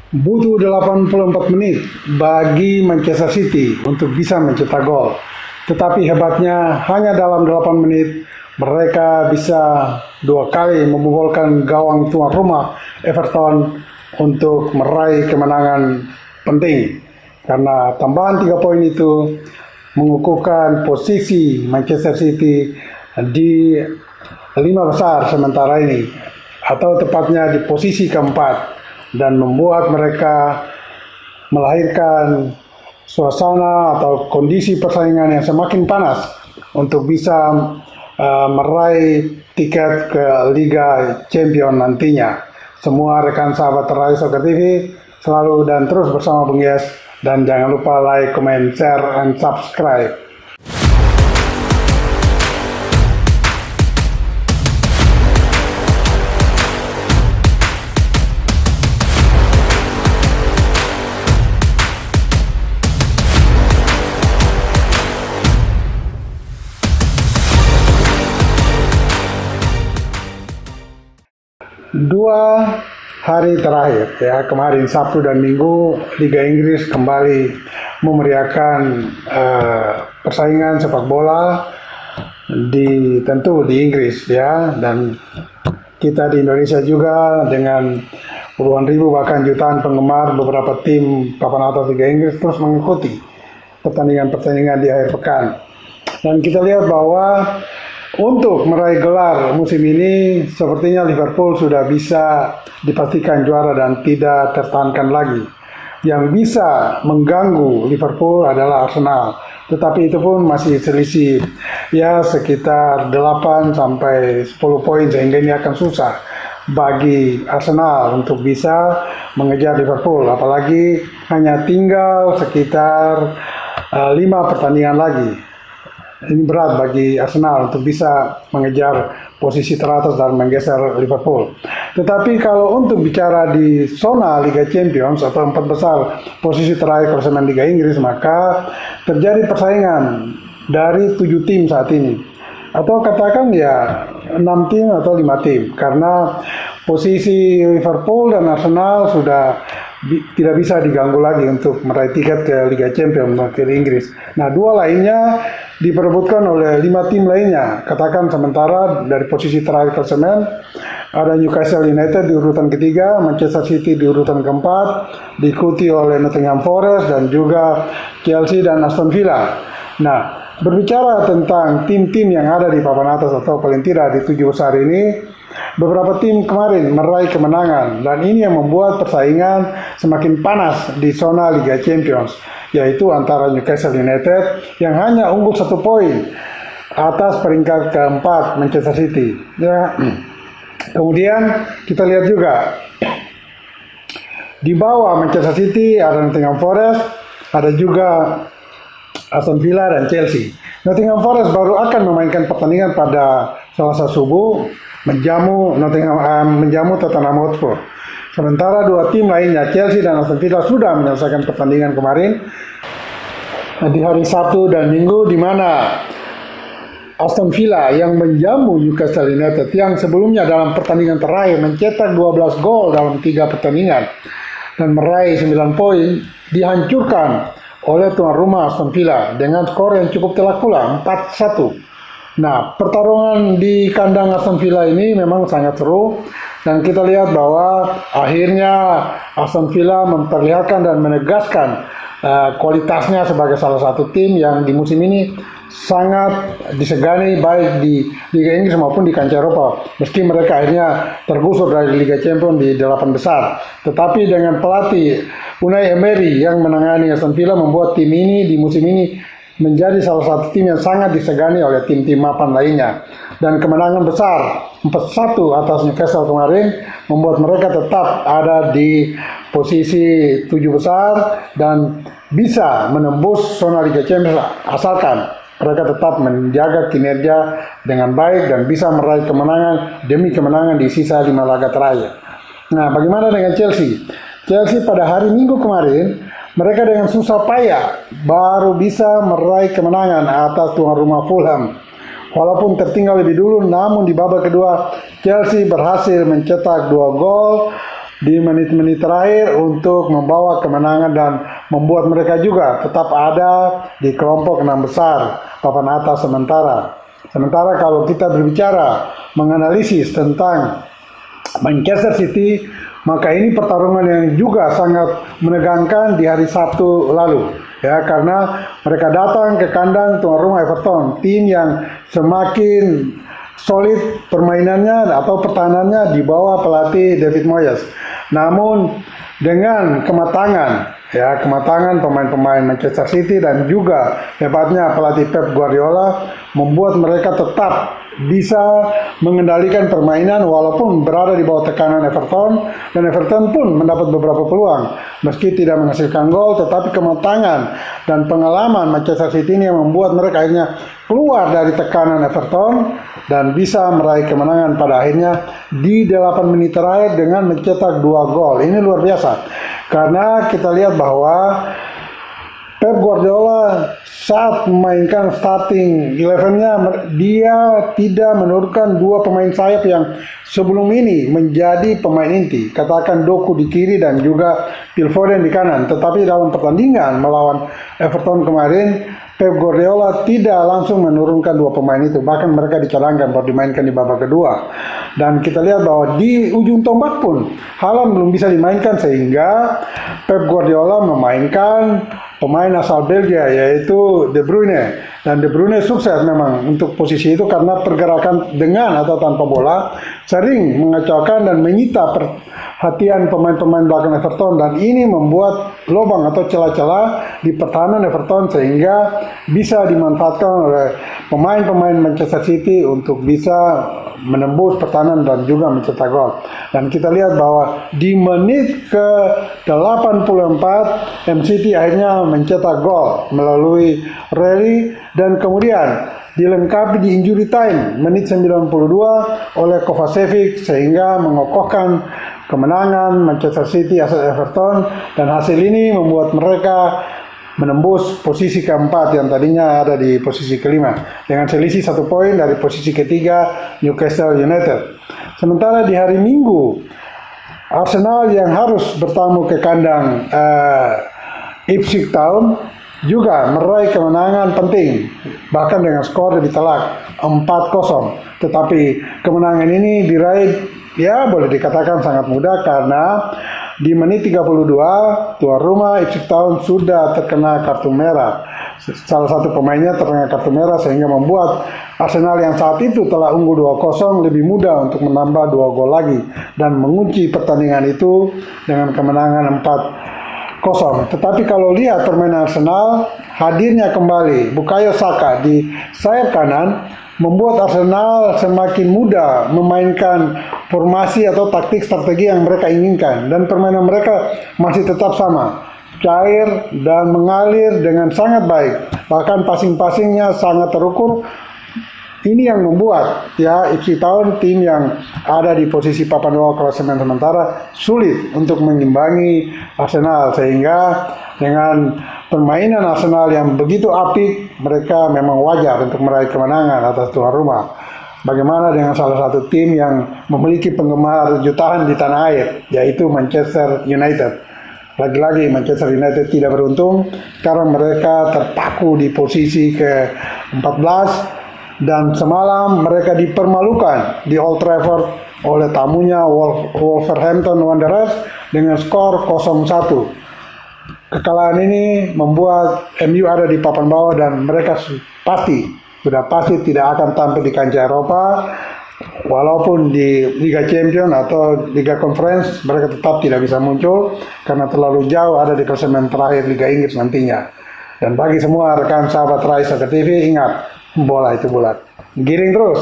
Butuh 84 menit bagi Manchester City untuk bisa mencetak gol. Tetapi hebatnya hanya dalam 8 menit mereka bisa 2 kali membobolkan gawang tuan rumah Everton untuk meraih kemenangan penting. Karena tambahan 3 poin itu mengukuhkan posisi Manchester City di 5 besar sementara ini, atau tepatnya di posisi keempat, dan membuat mereka melahirkan suasana atau kondisi persaingan yang semakin panas untuk bisa meraih tiket ke Liga Champions nantinya. Semua rekan sahabat Rai Soccer TV selalu dan terus bersama Bung Yes, dan jangan lupa like, comment, share, and subscribe. Dua hari terakhir ya, kemarin Sabtu dan Minggu, Liga Inggris kembali memeriahkan persaingan sepak bola tentu di Inggris ya, dan kita di Indonesia juga dengan puluhan ribu bahkan jutaan penggemar beberapa tim papan atas Liga Inggris terus mengikuti pertandingan-pertandingan di akhir pekan. Dan kita lihat bahwa untuk meraih gelar musim ini, sepertinya Liverpool sudah bisa dipastikan juara dan tidak tertahankan lagi. Yang bisa mengganggu Liverpool adalah Arsenal. Tetapi itu pun masih selisih ya sekitar 8 sampai 10 poin, sehingga ini akan susah bagi Arsenal untuk bisa mengejar Liverpool. Apalagi hanya tinggal sekitar 5 pertandingan lagi. Ini berat bagi Arsenal untuk bisa mengejar posisi teratas dan menggeser Liverpool. Tetapi kalau untuk bicara di zona Liga Champions atau 4 besar posisi terakhir klasemen Liga Inggris, maka terjadi persaingan dari 7 tim saat ini. Atau katakan ya 6 tim atau 5 tim. Karena posisi Liverpool dan Arsenal sudah tidak bisa diganggu lagi untuk meraih tiket ke Liga Champions mewakili Inggris. Nah, 2 lainnya diperebutkan oleh 5 tim lainnya. Katakan sementara dari posisi terakhir klasemen ada Newcastle United di urutan ketiga, Manchester City di urutan keempat, diikuti oleh Nottingham Forest dan juga Chelsea dan Aston Villa. Nah, berbicara tentang tim-tim yang ada di papan atas atau paling tidak di 7 besar ini, beberapa tim kemarin meraih kemenangan, dan ini yang membuat persaingan semakin panas di zona Liga Champions, yaitu antara Newcastle United yang hanya unggul 1 poin atas peringkat keempat Manchester City. Ya. Kemudian kita lihat juga di bawah Manchester City ada Nottingham Forest, ada juga Aston Villa dan Chelsea. Nottingham Forest baru akan memainkan pertandingan pada Selasa subuh menjamu Tottenham Hotspur. Sementara 2 tim lainnya Chelsea dan Aston Villa sudah menyelesaikan pertandingan kemarin di hari Sabtu dan Minggu, di mana Aston Villa yang menjamu Newcastle United yang sebelumnya dalam pertandingan terakhir mencetak 12 gol dalam 3 pertandingan dan meraih 9 poin, dihancurkan oleh tuan rumah Aston Villa dengan skor yang cukup telak pula, 4-1. Nah, pertarungan di kandang Aston Villa ini memang sangat seru, dan kita lihat bahwa akhirnya Aston Villa memperlihatkan dan menegaskan kualitasnya sebagai salah satu tim yang di musim ini sangat disegani baik di Liga Inggris maupun di kancah Eropa, meski mereka akhirnya tergusur dari Liga Champions di 8 besar. Tetapi dengan pelatih Unai Emery yang menangani Aston Villa, membuat tim ini di musim ini menjadi salah satu tim yang sangat disegani oleh tim-tim mapan lainnya. Dan kemenangan besar 4-1 atas Newcastle kemarin membuat mereka tetap ada di posisi 7 besar dan bisa menembus zona Liga Champions asalkan mereka tetap menjaga kinerja dengan baik dan bisa meraih kemenangan demi kemenangan di sisa 5 laga terakhir. Nah, bagaimana dengan Chelsea? Chelsea pada hari Minggu kemarin, mereka dengan susah payah baru bisa meraih kemenangan atas tuan rumah Fulham. Walaupun tertinggal lebih dulu, namun di babak kedua Chelsea berhasil mencetak 2 gol di menit-menit terakhir untuk membawa kemenangan dan membuat mereka juga tetap ada di kelompok 6 besar papan atas sementara. Sementara kalau kita berbicara menganalisis tentang Manchester City, maka ini pertarungan yang juga sangat menegangkan di hari Sabtu lalu, ya, karena mereka datang ke kandang tuan rumah Everton, tim yang semakin solid permainannya atau pertahanannya di bawah pelatih David Moyes. Namun dengan kematangan pemain-pemain Manchester City dan juga hebatnya pelatih Pep Guardiola membuat mereka tetap bisa mengendalikan permainan walaupun berada di bawah tekanan Everton, dan Everton pun mendapat beberapa peluang meski tidak menghasilkan gol, tetapi kematangan dan pengalaman Manchester City ini yang membuat mereka akhirnya keluar dari tekanan Everton dan bisa meraih kemenangan pada akhirnya di 8 menit terakhir dengan mencetak 2 gol. Ini luar biasa karena kita lihat bahwa Pep Guardiola saat memainkan starting 11-nya, dia tidak menurunkan 2 pemain sayap yang sebelum ini menjadi pemain inti. Katakan Doku di kiri dan juga Phil Foden di kanan. Tetapi dalam pertandingan melawan Everton kemarin, Pep Guardiola tidak langsung menurunkan 2 pemain itu. Bahkan mereka dicadangkan baru dimainkan di babak kedua. Dan kita lihat bahwa di ujung tombak pun Haaland belum bisa dimainkan, sehingga Pep Guardiola memainkan pemain asal Belgia yaitu De Bruyne, dan De Bruyne sukses memang untuk posisi itu karena pergerakan dengan atau tanpa bola sering mengacaukan dan menyita perhatian pemain-pemain belakang Everton, dan ini membuat lubang atau celah-celah di pertahanan Everton sehingga bisa dimanfaatkan oleh pemain-pemain Manchester City untuk bisa menembus pertahanan dan juga mencetak gol. Dan kita lihat bahwa di menit ke 84 MCT akhirnya mencetak gol melalui rally, dan kemudian dilengkapi di injury time menit 92 oleh Kovacevic sehingga mengokohkan kemenangan Manchester City atas Everton, dan hasil ini membuat mereka menembus posisi keempat yang tadinya ada di posisi kelima dengan selisih 1 poin dari posisi ketiga Newcastle United. Sementara di hari Minggu, Arsenal yang harus bertamu ke kandang Ipswich Town juga meraih kemenangan penting, bahkan dengan skor lebih telak 4-0. Tetapi kemenangan ini diraih, ya boleh dikatakan sangat mudah, karena di menit 32 tuan rumah Ipswich Town sudah terkena kartu merah. Salah satu pemainnya terkena kartu merah sehingga membuat Arsenal yang saat itu telah unggul 2-0 lebih mudah untuk menambah 2 gol lagi dan mengunci pertandingan itu dengan kemenangan 4-0. Tetapi kalau lihat permainan Arsenal, hadirnya kembali Bukayo Saka di sayap kanan membuat Arsenal semakin mudah memainkan formasi atau taktik strategi yang mereka inginkan, dan permainan mereka masih tetap sama, cair dan mengalir dengan sangat baik, bahkan passing-passingnya sangat terukur. Ini yang membuat Ipswich Town, tim yang ada di posisi papan bawah klasemen sementara, sulit untuk mengimbangi Arsenal, sehingga dengan permainan Arsenal yang begitu apik, mereka memang wajar untuk meraih kemenangan atas tuan rumah. Bagaimana dengan salah satu tim yang memiliki penggemar jutaan di tanah air, yaitu Manchester United. Lagi-lagi Manchester United tidak beruntung karena mereka terpaku di posisi ke-14, dan semalam mereka dipermalukan di Old Trafford oleh tamunya Wolverhampton Wanderers dengan skor 0-1. Kekalahan ini membuat MU ada di papan bawah, dan mereka sudah pasti tidak akan tampil di kancah Eropa. Walaupun di Liga Champions atau Liga Conference mereka tetap tidak bisa muncul karena terlalu jauh ada di klasemen terakhir Liga Inggris nantinya. Dan bagi semua rekan sahabat Rai Soccer TV, ingat, bola itu bulat. Giring terus.